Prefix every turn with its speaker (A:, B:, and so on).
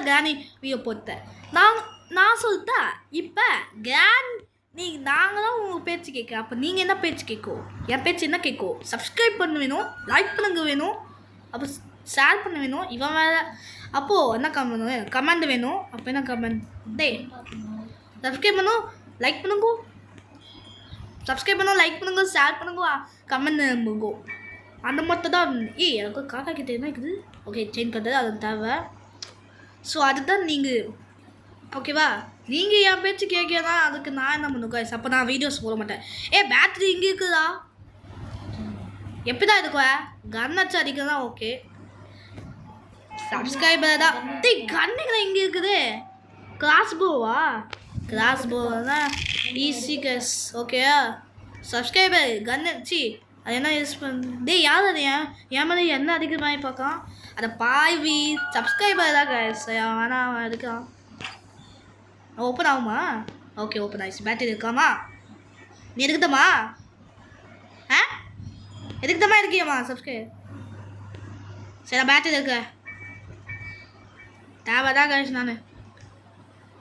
A: தான் கிராணி வீடியோ போட்டேன். நான் சொல்லிட்டேன் இப்போ நாங்கள் தான் உங்கள் பேச்சு கேட்க. அப்போ நீங்கள் என்ன பேச்சு கேட்கும்? என் பேச்சு என்ன கேட்கும்? சப்ஸ்கிரைப் பண்ண வேணும், லைக் பண்ணுங்க வேணும், அப்போ ஷேர் பண்ண வேணும். இவன் வேறு அப்போது என்ன கமெண்ட் வேணும். அப்போ என்ன கமெண்ட்? சப்ஸ்கிரைப் பண்ணும், லைக் பண்ணுங்க, சப்ஸ்கிரைப் பண்ணுங்க, லைக் பண்ணுங்க, ஷேர் பண்ணுங்க, கமெண்ட் பண்ணுங்க. அந்த மட்டும் தான். எனக்கு காக்கா கிட்ட என்ன இருக்குது? ஓகே, சேஞ்ச் பண்ணுறது அது தேவை. ஸோ அதுதான் நீங்கள் ஓகேவா? நீங்கள் என் பேச்சு கேட்கலாம், அதுக்கு நான் என்ன பண்ணுங்க? அப்போ நான் வீடியோஸ் போட மாட்டேன். பேட்ரி இங்கே இருக்குதா? எப்படி தான் இருக்கும்? கன் வச்சு அடிக்கலாம். ஓகே, சப்ஸ்கிரைபர் தான். கன்னுக்கு இங்கே இருக்குது. கிராஸ் போவா? கிராஸ் போவா ஈஸி கேஸ். ஓகே, சப்ஸ்கிரைபர் கன்னு அது என்ன யூஸ் பண்ணு? யார் அது? என் மாதிரி என்ன அடிக்கிற மாதிரி பார்க்கலாம். அதை பாய்வி சப்ஸ்கிரைபர் தான் கேஸ். வேணாம் எடுக்கலாம். ஓப்பன் ஆகுமா? ஓகே, ஓப்பன் ஆகிடுச்சு. பேட்டரி இருக்காமா? நீ எடுக்கட்டமா? எடுக்கட்டமா இருக்கியாம்மா? சப்ஸ்கிரைப் சரி, பேட்டரி இருக்க தேவைதான் கேஸ். நான்